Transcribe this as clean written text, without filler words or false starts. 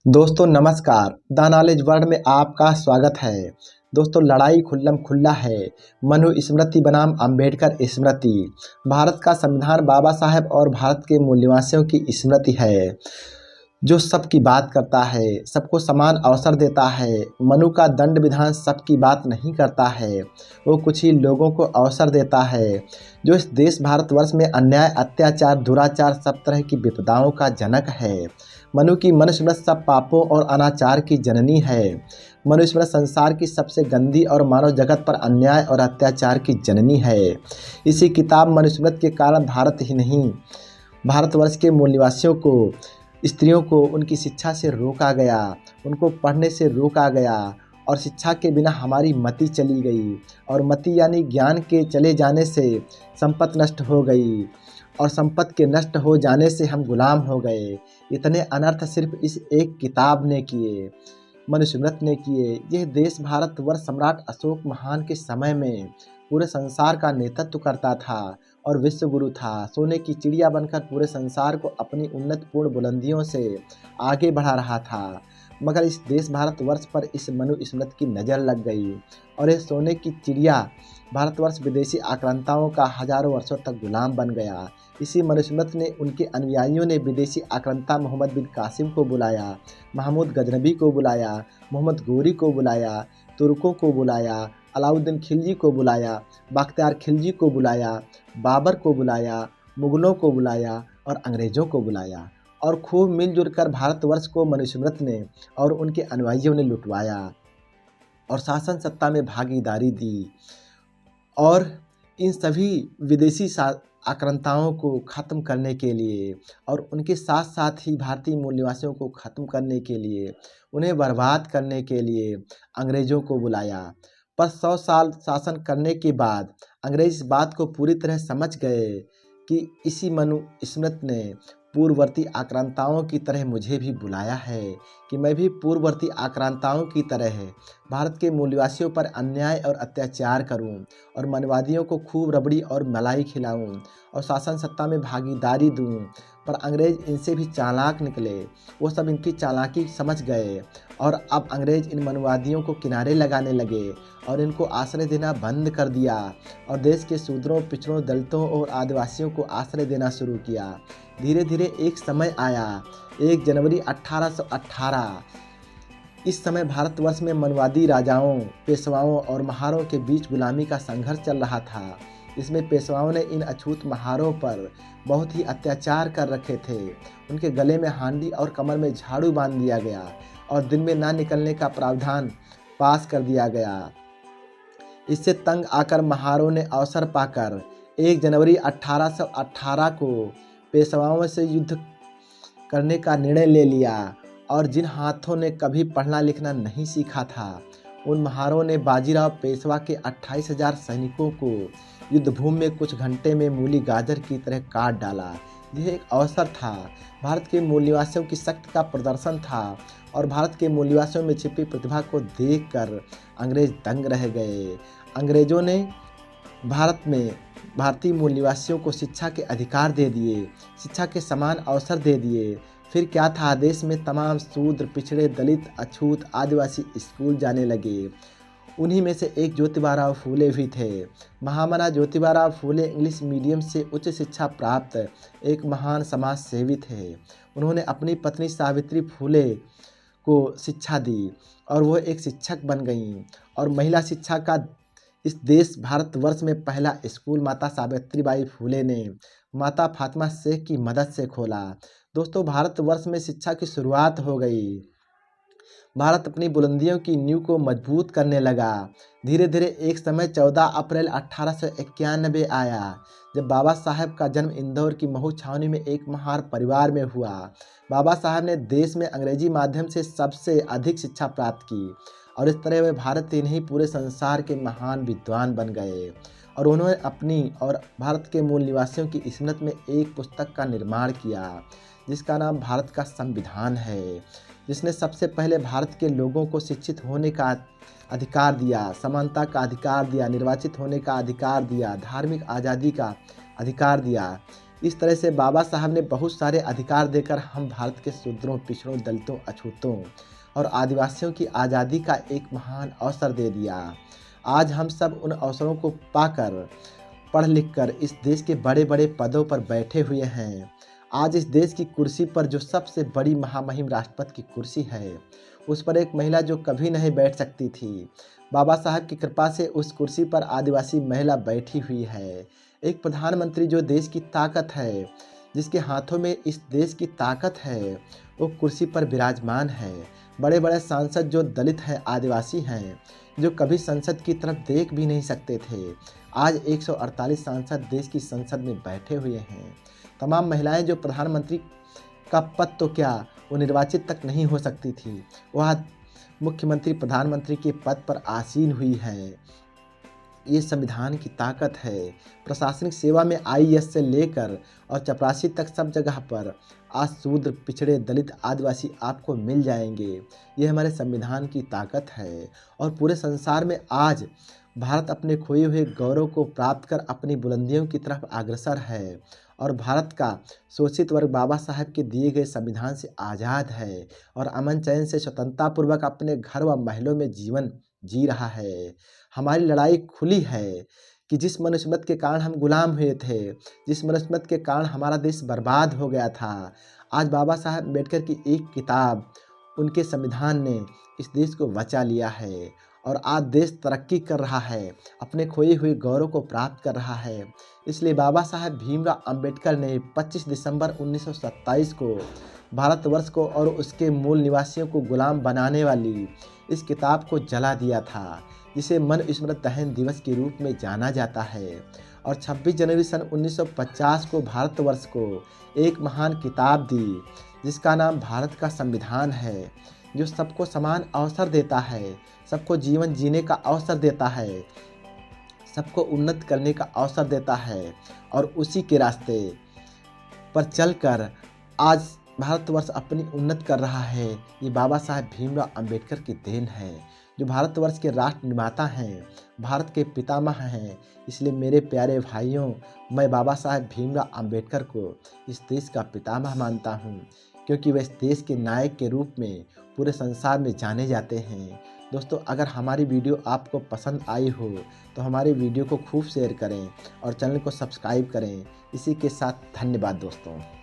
दोस्तों नमस्कार। The knowledge world में आपका स्वागत है। दोस्तों लड़ाई खुल्लम खुल्ला है। मनु स्मृति बनाम अंबेडकर स्मृति। भारत का संविधान बाबा साहेब और भारत के मूल निवासियों की स्मृति है, जो सबकी बात करता है, सबको समान अवसर देता है। मनु का दंड विधान सबकी बात नहीं करता है, वो कुछ ही लोगों को अवसर देता है, जो इस देश भारतवर्ष में अन्याय, अत्याचार, दुराचार, सब तरह की विपदाओं का जनक है। मनु की मनुस्मृति सब पापों और अनाचार की जननी है। मनुस्मृति संसार की सबसे गंदी और मानव जगत पर अन्याय और अत्याचार की जननी है। इसी किताब मनुस्मृति के कारण भारत ही नहीं, भारतवर्ष के मूल निवासियों को, स्त्रियों को उनकी शिक्षा से रोका गया, उनको पढ़ने से रोका गया और शिक्षा के बिना हमारी मति चली गई। और मति यानी ज्ञान के चले जाने से संपत्ति नष्ट हो गई और संपत्ति के नष्ट हो जाने से हम गुलाम हो गए। इतने अनर्थ सिर्फ इस एक किताब ने किए, मनुस्मृति ने किए। यह देश भारतवर्ष सम्राट अशोक महान के समय में पूरे संसार का नेतृत्व करता था और विश्व गुरु था। सोने की चिड़िया बनकर पूरे संसार को अपनी उन्नतपूर्ण बुलंदियों से आगे बढ़ा रहा था। मगर इस देश भारतवर्ष पर इस मनुस्मृति की नज़र लग गई और यह सोने की चिड़िया भारतवर्ष विदेशी आक्रांताओं का हजारों वर्षों तक गुलाम बन गया। इसी मनुस्मृति ने उनके अनुयायियों ने विदेशी आक्रांता मोहम्मद बिन कासिम को बुलाया, महमूद गजनबी को बुलाया, मोहम्मद गोरी को बुलाया, तुर्कों को बुलाया, अलाउद्दीन खिलजी को बुलाया, बख्तियार खिलजी को बुलाया, बाबर को बुलाया, मुगलों को बुलाया और अंग्रेज़ों को बुलाया और खूब मिलजुल कर भारतवर्ष को मनुस्मृति ने और उनके अनुयायियों ने लुटवाया और शासन सत्ता में भागीदारी दी। और इन सभी विदेशी आक्रांताओं को ख़त्म करने के लिए और उनके साथ साथ ही भारतीय मूल निवासियों को ख़त्म करने के लिए, उन्हें बर्बाद करने के लिए अंग्रेज़ों को बुलाया। पर 100 साल शासन करने के बाद अंग्रेज़ इस बात को पूरी तरह समझ गए कि इसी मनुस्मृति ने पूर्ववर्ती आक्रांताओं की तरह मुझे भी बुलाया है कि मैं भी पूर्ववर्ती आक्रांताओं की तरह भारत के मूल निवासियों पर अन्याय और अत्याचार करूं और मनवादियों को खूब रबड़ी और मलाई खिलाऊं और शासन सत्ता में भागीदारी दूं। पर अंग्रेज़ इनसे भी चालाक निकले, वो सब इनकी चालाकी समझ गए और अब अंग्रेज़ इन मनवादियों को किनारे लगाने लगे और इनको आश्रय देना बंद कर दिया और देश के शूद्रों, पिछड़ों, दलितों और आदिवासियों को आश्रय देना शुरू किया। धीरे धीरे एक समय आया, 1 जनवरी 1818। इस समय भारतवर्ष में मनवादी राजाओं, पेशवाओं और महारों के बीच गुलामी का संघर्ष चल रहा था। इसमें पेशवाओं ने इन अछूत महारों पर बहुत ही अत्याचार कर रखे थे। उनके गले में हांडी और कमर में झाड़ू बांध दिया गया और दिन में ना निकलने का प्रावधान पास कर दिया गया। इससे तंग आकर महारों ने अवसर पाकर 1 जनवरी 1818 को पेशवाओं से युद्ध करने का निर्णय ले लिया और जिन हाथों ने कभी पढ़ना लिखना नहीं सीखा था, उन महारों ने बाजीराव पेशवा के 28,000 सैनिकों को युद्धभूमि में कुछ घंटे में मूली गाजर की तरह काट डाला। यह एक अवसर था, भारत के मूल निवासियों की शक्ति का प्रदर्शन था और भारत के मूल निवासियों में छिपी प्रतिभा को देखकर अंग्रेज दंग रह गए। अंग्रेजों ने भारत में भारतीय मूल निवासियों को शिक्षा के अधिकार दे दिए, शिक्षा के समान अवसर दे दिए। फिर क्या था, देश में तमाम शूद्र, पिछड़े, दलित, अछूत, आदिवासी स्कूल जाने लगे। उन्हीं में से एक ज्योतिबा फूले भी थे। महामना ज्योतिबा फूले इंग्लिश मीडियम से उच्च शिक्षा प्राप्त एक महान समाज सेवी थे। उन्होंने अपनी पत्नी सावित्री फूले को शिक्षा दी और वह एक शिक्षक बन गईं और महिला शिक्षा का इस देश भारतवर्ष में पहला स्कूल माता सावित्रीबाई फूले ने माता फातिमा शेख की मदद से खोला। दोस्तों, भारतवर्ष में शिक्षा की शुरुआत हो गई। भारत अपनी बुलंदियों की नींव को मजबूत करने लगा। धीरे धीरे एक समय 14 अप्रैल 1891 आया, जब बाबा साहेब का जन्म इंदौर की महू छावनी में एक महार परिवार में हुआ। बाबा साहेब ने देश में अंग्रेजी माध्यम से सबसे अधिक शिक्षा प्राप्त की और इस तरह वे भारत ही नहीं पूरे संसार के महान विद्वान बन गए। और उन्होंने अपनी और भारत के मूल निवासियों की स्मृति में एक पुस्तक का निर्माण किया, जिसका नाम भारत का संविधान है, जिसने सबसे पहले भारत के लोगों को शिक्षित होने का अधिकार दिया, समानता का अधिकार दिया, निर्वाचित होने का अधिकार दिया, धार्मिक आज़ादी का अधिकार दिया। इस तरह से बाबा साहब ने बहुत सारे अधिकार देकर हम भारत के शूद्रों, पिछड़ों, दलितों, अछूतों और आदिवासियों की आज़ादी का एक महान अवसर दे दिया। आज हम सब उन अवसरों को पाकर, पढ़ लिख कर इस देश के बड़े बड़े पदों पर बैठे हुए हैं। आज इस देश की कुर्सी पर जो सबसे बड़ी महामहिम राष्ट्रपति की कुर्सी है, उस पर एक महिला जो कभी नहीं बैठ सकती थी, बाबा साहब की कृपा से उस कुर्सी पर आदिवासी महिला बैठी हुई है। एक प्रधानमंत्री जो देश की ताकत है, जिसके हाथों में इस देश की ताकत है, वो कुर्सी पर विराजमान है। बड़े बड़े सांसद जो दलित हैं, आदिवासी हैं, जो कभी संसद की तरफ देख भी नहीं सकते थे, आज 148 सांसद देश की संसद में बैठे हुए हैं। तमाम महिलाएं जो प्रधानमंत्री का पद तो क्या, वो निर्वाचित तक नहीं हो सकती थी, वह मुख्यमंत्री प्रधानमंत्री के पद पर आसीन हुई हैं। ये संविधान की ताकत है। प्रशासनिक सेवा में आईएएस से लेकर और चपरासी तक सब जगह पर आज शूद्र, पिछड़े, दलित, आदिवासी आपको मिल जाएंगे। ये हमारे संविधान की ताकत है और पूरे संसार में आज भारत अपने खोए हुए गौरव को प्राप्त कर अपनी बुलंदियों की तरफ अग्रसर है और भारत का शोषित वर्ग बाबा साहब के दिए गए संविधान से आज़ाद है और अमन चैन से स्वतंत्रतापूर्वक अपने घर व महलों में जीवन जी रहा है। हमारी लड़ाई खुली है कि जिस मनुस्मृति के कारण हम गुलाम हुए थे, जिस मनुस्मृति के कारण हमारा देश बर्बाद हो गया था, आज बाबा साहब अम्बेडकर की एक किताब, उनके संविधान ने इस देश को बचा लिया है और आज देश तरक्की कर रहा है, अपने खोए हुए गौरव को प्राप्त कर रहा है। इसलिए बाबा साहब भीमराव अंबेडकर ने 25 दिसंबर 1927 को भारतवर्ष को और उसके मूल निवासियों को गुलाम बनाने वाली इस किताब को जला दिया था, जिसे मनुस्मृति दहन दिवस के रूप में जाना जाता है। और 26 जनवरी सन 1950 को भारतवर्ष को एक महान किताब दी, जिसका नाम भारत का संविधान है, जो सबको समान अवसर देता है, सबको जीवन जीने का अवसर देता है, सबको उन्नत करने का अवसर देता है। और उसी के रास्ते पर चलकर आज भारतवर्ष अपनी उन्नत कर रहा है। ये बाबा साहब भीमराव अंबेडकर की देन है, जो भारतवर्ष के राष्ट्र निर्माता हैं, भारत के पितामह हैं। इसलिए मेरे प्यारे भाइयों, मैं बाबा साहब भीमराव अंबेडकर को इस देश का पितामह मानता हूँ, क्योंकि वे इस देश के नायक के रूप में पूरे संसार में जाने जाते हैं। दोस्तों, अगर हमारी वीडियो आपको पसंद आई हो तो हमारी वीडियो को खूब शेयर करें और चैनल को सब्सक्राइब करें। इसी के साथ धन्यवाद दोस्तों।